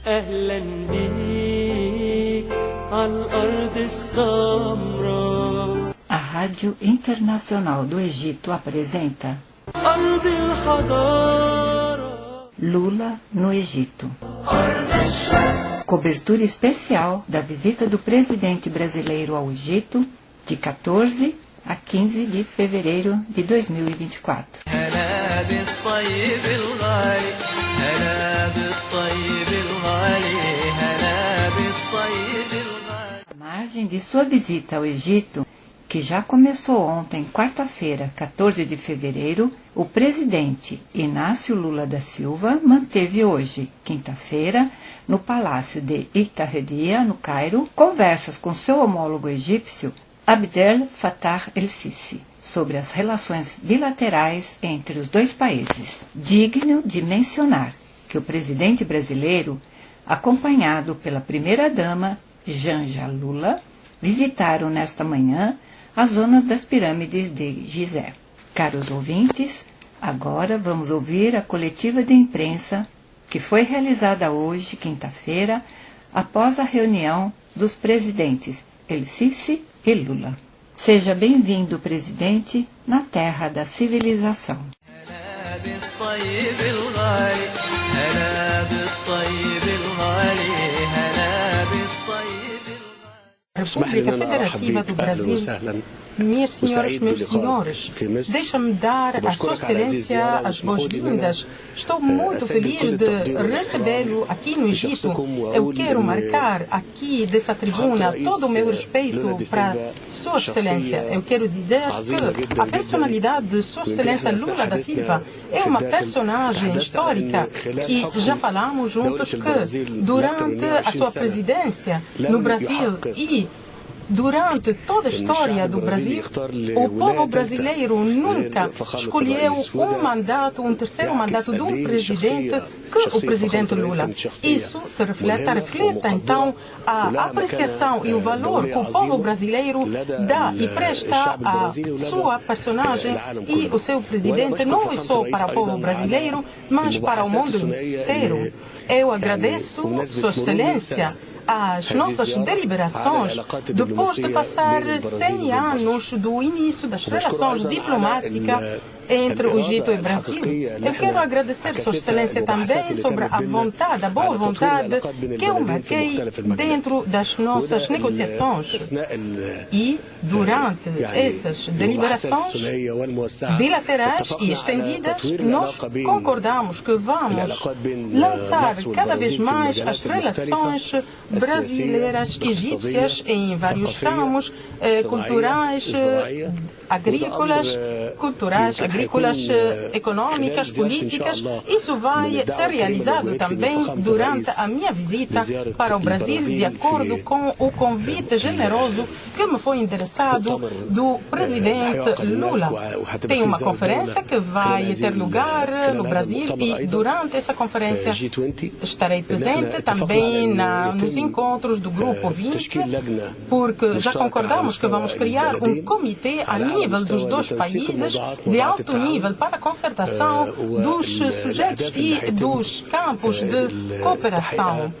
أهلا بيك عالأرض السمراء. A Rádio Internacional do Egito apresenta أرض الحضارة. Lula no Egito. Cobertura especial da visita do presidente brasileiro ao Egito de 14 a 15 de fevereiro de 2024. À margem de sua visita ao Egito, que já começou ontem, quarta-feira, 14 de fevereiro, o presidente Inácio Lula da Silva manteve hoje, quinta-feira, no Palácio de Ittahria, no Cairo, conversas com seu homólogo egípcio, Abdel Fattah el-Sisi, sobre as relações bilaterais entre os dois países. Digno de mencionar que o presidente brasileiro, acompanhado pela primeira-dama, Janja Lula, visitaram nesta manhã as zonas das pirâmides de Gizé. Caros ouvintes, agora vamos ouvir a coletiva de imprensa que foi realizada hoje, quinta-feira, após a reunião dos presidentes el-Sisi e Lula. Seja bem-vindo, presidente, na terra da civilização. República Federativa do Brasil, minhas senhoras, meus senhores, deixa-me dar à Sua Excelência as boas-vindas. Estou muito feliz de recebê-lo aqui no Egito. Eu quero marcar aqui dessa tribuna todo o meu respeito para Sua Excelência. Eu quero dizer que a personalidade de Sua Excelência Lula da Silva é uma personagem histórica e já falamos juntos que durante a sua presidência no Brasil e durante toda a história do Brasil, o povo brasileiro nunca escolheu um terceiro mandato de um presidente que o presidente Lula. Isso se reflete então a apreciação e o valor que o povo brasileiro dá e presta à sua personagem e o seu presidente, não é só para o povo brasileiro, mas para o mundo inteiro. Eu agradeço, Sua Excelência, as nossas deliberações, depois de passar 100 anos do início das relações diplomáticas entre o Egito e o Brasil. Eu quero agradecer Sua Excelência também sobre a vontade, a boa vontade que eu marquei dentro das nossas negociações. E durante essas deliberações bilaterais e estendidas, nós concordamos que vamos lançar cada vez mais as relações brasileiras egípcias em vários ramos culturais, agrícolas, econômicas, políticas. Isso vai ser realizado também durante a minha visita para o Brasil, de acordo com o convite generoso que me foi endereçado do presidente Lula. Tem uma conferência que vai ter lugar no Brasil e durante essa conferência estarei presente também nos encontros do Grupo 20, porque já concordamos que vamos criar um comitê a nível dos dois países, de alto nível, para a concertação dos sujeitos e dos campos de cooperação.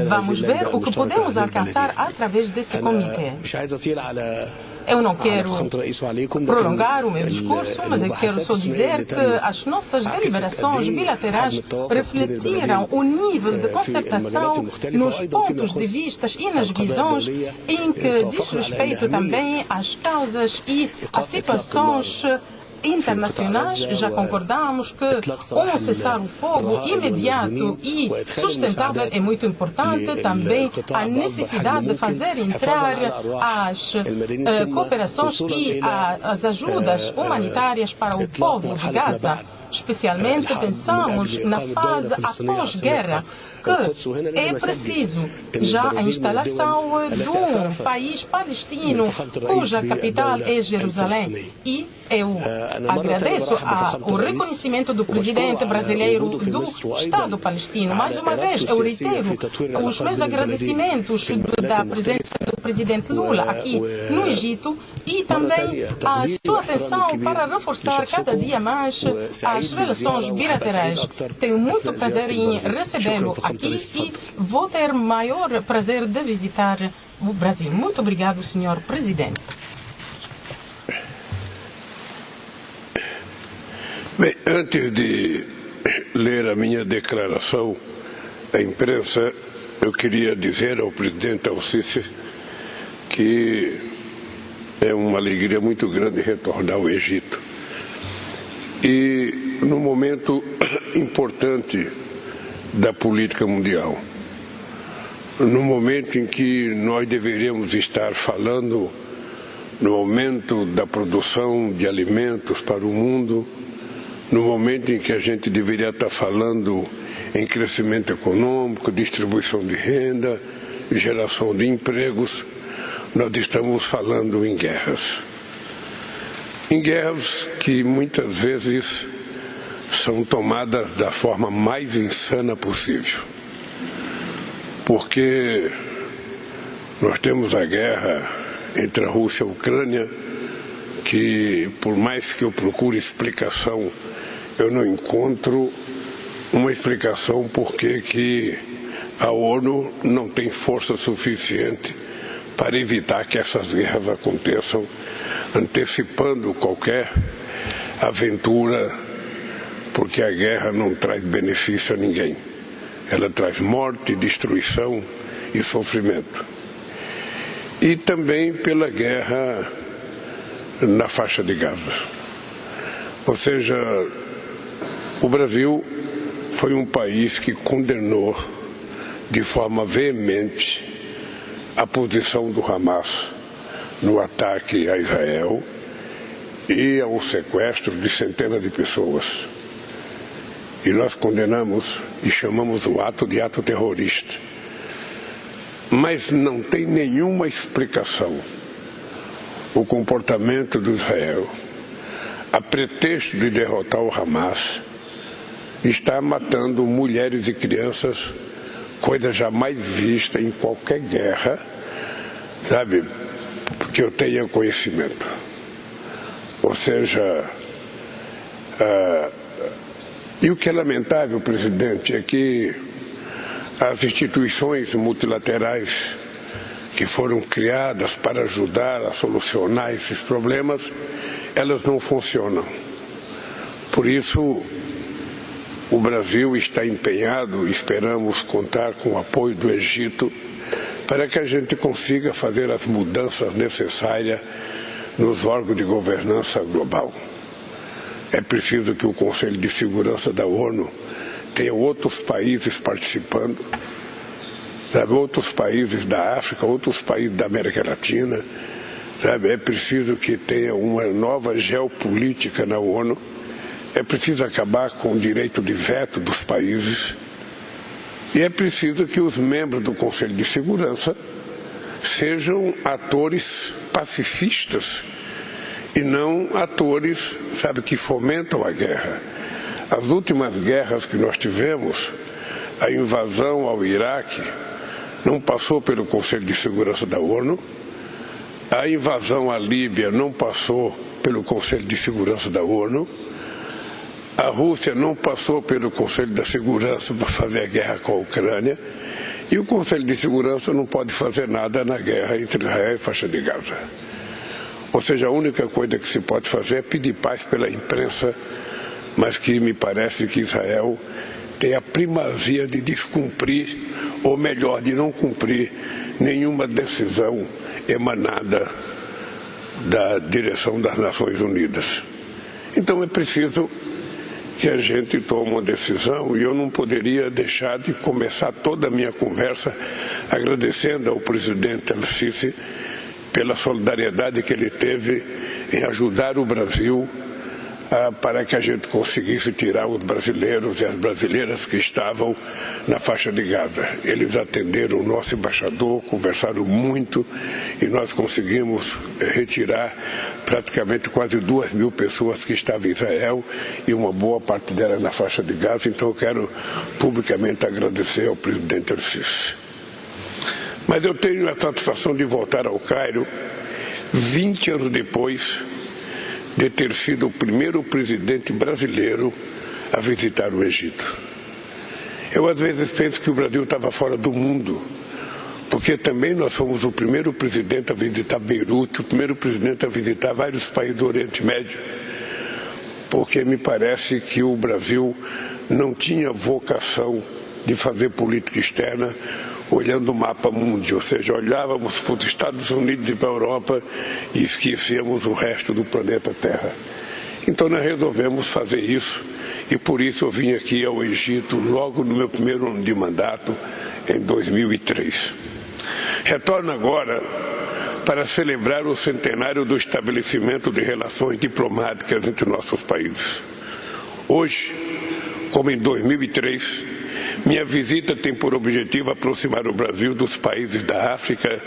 Vamos ver o que podemos alcançar através desse comitê. Eu não quero prolongar o meu discurso, mas eu quero só dizer que as nossas deliberações bilaterais refletiram o nível de concertação nos pontos de vista e nas visões em que diz respeito também às causas e às situações internacionais. Já concordamos que um cessar-o-fogo imediato e sustentável é muito importante. Também a necessidade de fazer entrar as cooperações e as ajudas humanitárias para o povo de Gaza. Especialmente pensamos na fase após-guerra, que é preciso já a instalação de um país palestino cuja capital é Jerusalém. E eu agradeço o reconhecimento do presidente brasileiro do Estado palestino. Mais uma vez, eu reitero os meus agradecimentos da presença do presidente Lula aqui no Egito e também a sua atenção para reforçar cada dia mais as relações bilaterais. Tenho muito prazer em recebê-lo aqui e vou ter maior prazer de visitar o Brasil. Muito obrigado, Sr. Presidente. Bem, antes de ler a minha declaração à imprensa, eu queria dizer ao presidente Al-Sisi que é uma alegria muito grande retornar ao Egito. E num momento importante da política mundial, no momento em que nós deveríamos estar falando no aumento da produção de alimentos para o mundo, no momento em que a gente deveria estar falando em crescimento econômico, distribuição de renda, geração de empregos, nós estamos falando em guerras. Em guerras que muitas vezes são tomadas da forma mais insana possível. Porque nós temos a guerra entre a Rússia e a Ucrânia, que por mais que eu procure explicação, eu não encontro uma explicação por que a ONU não tem força suficiente para evitar que essas guerras aconteçam, antecipando qualquer aventura, porque a guerra não traz benefício a ninguém. Ela traz morte, destruição e sofrimento. E também pela guerra na faixa de Gaza. Ou seja, o Brasil foi um país que condenou de forma veemente a posição do Hamas no ataque a Israel e ao sequestro de centenas de pessoas. E nós condenamos e chamamos o ato de ato terrorista. Mas não tem nenhuma explicação o comportamento do Israel, a pretexto de derrotar o Hamas, está matando mulheres e crianças, coisa jamais vista em qualquer guerra, sabe, que eu tenha conhecimento. Ou seja, e o que é lamentável, presidente, é que as instituições multilaterais que foram criadas para ajudar a solucionar esses problemas, elas não funcionam. Por isso, o Brasil está empenhado, esperamos contar com o apoio do Egito, para que a gente consiga fazer as mudanças necessárias nos órgãos de governança global. É preciso que o Conselho de Segurança da ONU tenha outros países participando, sabe, outros países da África, outros países da América Latina. Sabe, é preciso que tenha uma nova geopolítica na ONU. É preciso acabar com o direito de veto dos países. E é preciso que os membros do Conselho de Segurança sejam atores pacifistas e não atores, sabe, que fomentam a guerra. As últimas guerras que nós tivemos, a invasão ao Iraque, não passou pelo Conselho de Segurança da ONU. A invasão à Líbia não passou pelo Conselho de Segurança da ONU. A Rússia não passou pelo Conselho da Segurança para fazer a guerra com a Ucrânia. E o Conselho de Segurança não pode fazer nada na guerra entre Israel e faixa de Gaza. Ou seja, a única coisa que se pode fazer é pedir paz pela imprensa, mas que me parece que Israel tem a primazia de descumprir, ou melhor, de não cumprir nenhuma decisão emanada da direção das Nações Unidas. Então é preciso que a gente tome uma decisão, e eu não poderia deixar de começar toda a minha conversa agradecendo ao presidente Al-Sisi pela solidariedade que ele teve em ajudar o Brasil para que a gente conseguisse tirar os brasileiros e as brasileiras que estavam na faixa de Gaza. Eles atenderam o nosso embaixador, conversaram muito e nós conseguimos retirar praticamente quase 2.000 pessoas que estavam em Israel e uma boa parte delas na faixa de Gaza. Então eu quero publicamente agradecer ao presidente Al-Sisi. Mas eu tenho a satisfação de voltar ao Cairo 20 anos depois de ter sido o primeiro presidente brasileiro a visitar o Egito. Eu às vezes penso que o Brasil estava fora do mundo, porque também nós fomos o primeiro presidente a visitar Beirute, o primeiro presidente a visitar vários países do Oriente Médio, porque me parece que o Brasil não tinha vocação de fazer política externa olhando o mapa mundi, ou seja, olhávamos para os Estados Unidos e para a Europa e esquecíamos o resto do planeta Terra. Então nós resolvemos fazer isso e por isso eu vim aqui ao Egito logo no meu primeiro ano de mandato, em 2003. Retorno agora para celebrar o centenário do estabelecimento de relações diplomáticas entre nossos países. Hoje, como em 2003, minha visita tem por objetivo aproximar o Brasil dos países da África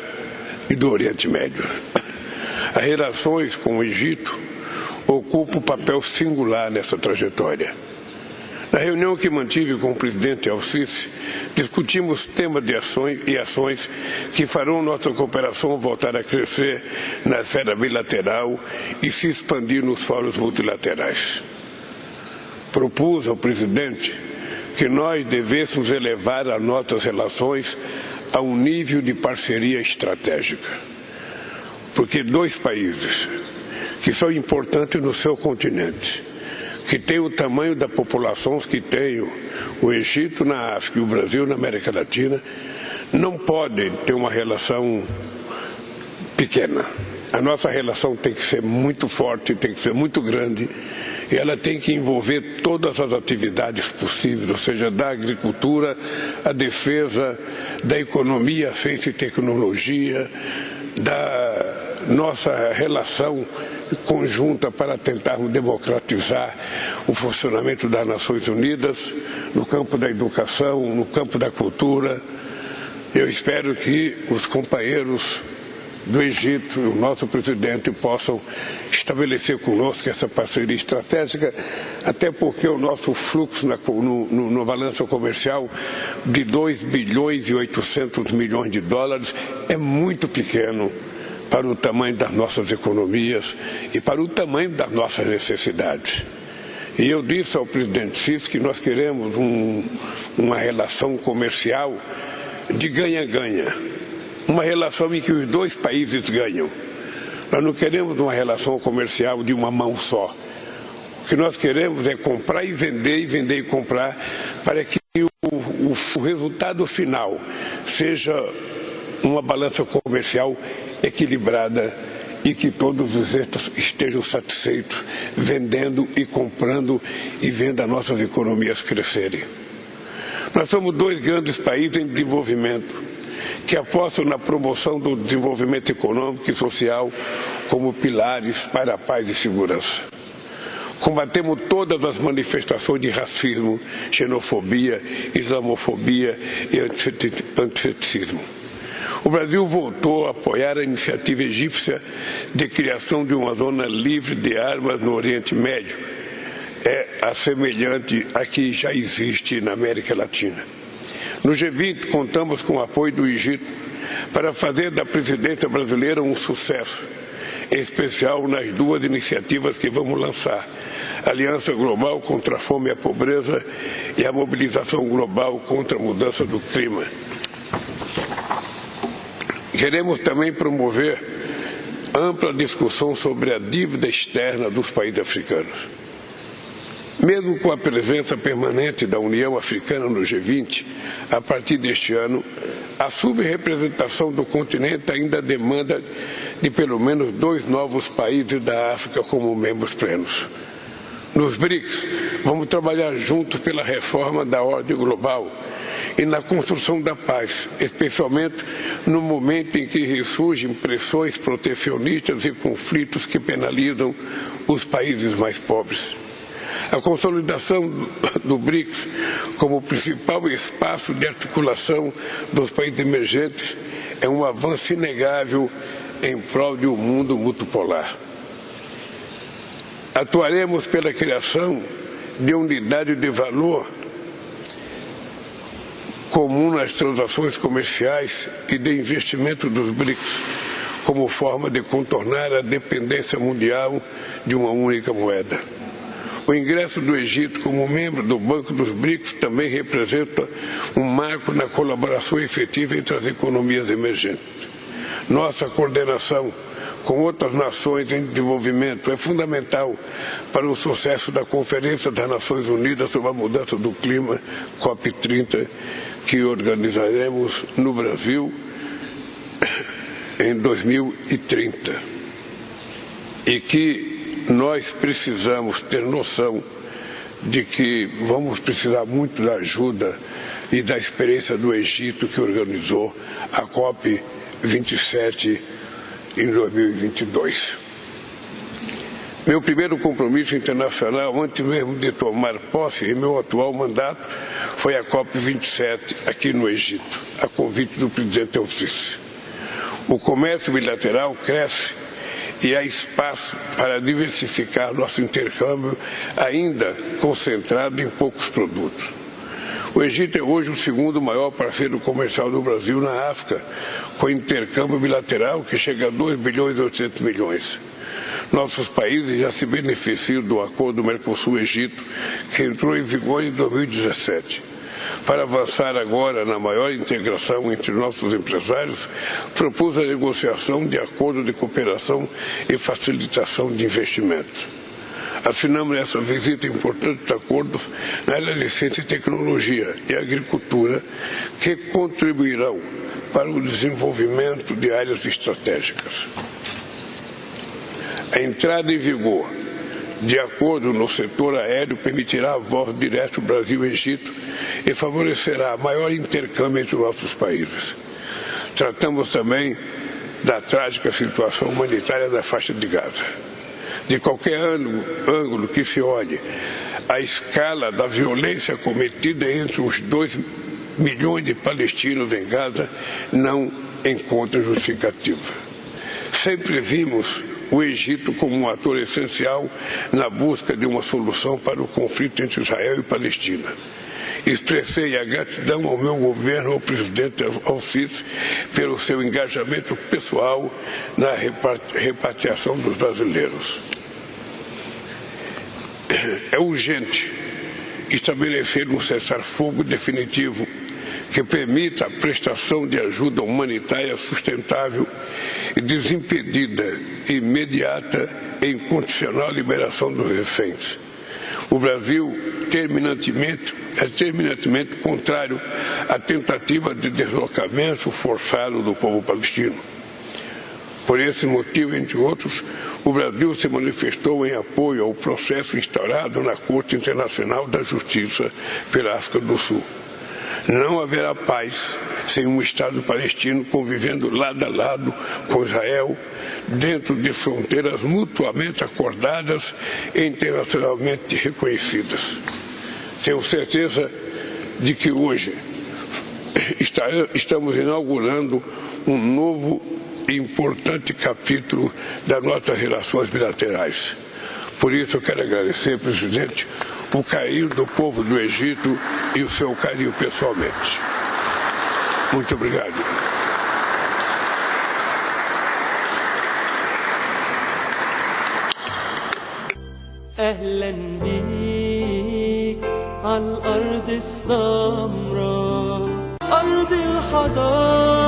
e do Oriente Médio. As relações com o Egito ocupam um papel singular nessa trajetória. Na reunião que mantive com o presidente El-Sisi, discutimos temas de ações que farão nossa cooperação voltar a crescer na esfera bilateral e se expandir nos fóruns multilaterais. Propus ao presidente que nós devêssemos elevar as nossas relações a um nível de parceria estratégica. Porque dois países que são importantes no seu continente, que têm o tamanho da população que tem o Egito na África e o Brasil na América Latina, não podem ter uma relação pequena. A nossa relação tem que ser muito forte, tem que ser muito grande, e ela tem que envolver todas as atividades possíveis, ou seja, da agricultura, a defesa, da economia, ciência e tecnologia, da nossa relação conjunta para tentarmos democratizar o funcionamento das Nações Unidas no campo da educação, no campo da cultura. Eu espero que os companheiros do Egito e o nosso presidente possam estabelecer conosco essa parceria estratégica, até porque o nosso fluxo no balanço comercial de 2 bilhões e 800 milhões de dólares é muito pequeno para o tamanho das nossas economias e para o tamanho das nossas necessidades. E eu disse ao presidente Sisi que nós queremos uma relação comercial de ganha-ganha. Uma relação em que os dois países ganham. Nós não queremos uma relação comercial de uma mão só. O que nós queremos é comprar e vender e comprar, para que o resultado final seja uma balança comercial equilibrada e que todos os estejam satisfeitos vendendo e comprando e vendo as nossas economias crescerem. Nós somos dois grandes países em desenvolvimento, que apostam na promoção do desenvolvimento econômico e social como pilares para a paz e segurança. Combatemos todas as manifestações de racismo, xenofobia, islamofobia e antifeticismo. O Brasil voltou a apoiar a iniciativa egípcia de criação de uma zona livre de armas no Oriente Médio, semelhante à que já existe na América Latina. No G20, contamos com o apoio do Egito para fazer da presidência brasileira um sucesso, em especial nas duas iniciativas que vamos lançar: a Aliança Global contra a Fome e a Pobreza e a Mobilização Global contra a Mudança do Clima. Queremos também promover ampla discussão sobre a dívida externa dos países africanos. Mesmo com a presença permanente da União Africana no G20, a partir deste ano, a subrepresentação do continente ainda demanda de pelo menos 2 novos países da África como membros plenos. Nos BRICS, vamos trabalhar juntos pela reforma da ordem global e na construção da paz, especialmente no momento em que ressurgem pressões protecionistas e conflitos que penalizam os países mais pobres. A consolidação do BRICS como principal espaço de articulação dos países emergentes é um avanço inegável em prol de um mundo multipolar. Atuaremos pela criação de unidade de valor comum nas transações comerciais e de investimento dos BRICS, como forma de contornar a dependência mundial de uma única moeda. O ingresso do Egito como membro do Banco dos BRICS também representa um marco na colaboração efetiva entre as economias emergentes. Nossa coordenação com outras nações em desenvolvimento é fundamental para o sucesso da Conferência das Nações Unidas sobre a Mudança do Clima, COP30, que organizaremos no Brasil em 2030. E que nós precisamos ter noção de que vamos precisar muito da ajuda e da experiência do Egito, que organizou a COP27 em 2022. Meu primeiro compromisso internacional, antes mesmo de tomar posse em meu atual mandato, foi a COP27 aqui no Egito, a convite do presidente El-Sisi. O comércio bilateral cresce e há espaço para diversificar nosso intercâmbio, ainda concentrado em poucos produtos. O Egito é hoje o segundo maior parceiro comercial do Brasil na África, com intercâmbio bilateral que chega a 2 bilhões e 800 milhões. Nossos países já se beneficiam do acordo Mercosul-Egito, que entrou em vigor em 2017. Para avançar agora na maior integração entre nossos empresários, propus a negociação de acordo de cooperação e facilitação de investimentos. Assinamos nessa visita importantes acordos na área de ciência e tecnologia e agricultura, que contribuirão para o desenvolvimento de áreas estratégicas. A entrada em vigor de acordo no setor aéreo permitirá voos direto Brasil-Egito e favorecerá maior intercâmbio entre nossos países. Tratamos também da trágica situação humanitária da faixa de Gaza. De qualquer ângulo que se olhe, a escala da violência cometida entre os 2 milhões de palestinos em Gaza não encontra justificativa. Sempre vimos o Egito como um ator essencial na busca de uma solução para o conflito entre Israel e Palestina. Expressei a gratidão ao meu governo, ao presidente El-Sisi, pelo seu engajamento pessoal na repatriação dos brasileiros. É urgente estabelecer um cessar-fogo definitivo que permita a prestação de ajuda humanitária sustentável e desimpedida, imediata e incondicional liberação dos reféns. O Brasil é terminantemente contrário à tentativa de deslocamento forçado do povo palestino. Por esse motivo, entre outros, o Brasil se manifestou em apoio ao processo instaurado na Corte Internacional da Justiça pela África do Sul. Não haverá paz sem um Estado palestino convivendo lado a lado com Israel, dentro de fronteiras mutuamente acordadas e internacionalmente reconhecidas. Tenho certeza de que hoje estamos inaugurando um novo e importante capítulo das nossas relações bilaterais. Por isso eu quero agradecer, presidente, o carinho do povo do Egito e o seu carinho pessoalmente. Muito obrigado. أهلا بيك عالأرض السمراء أرض الحضارة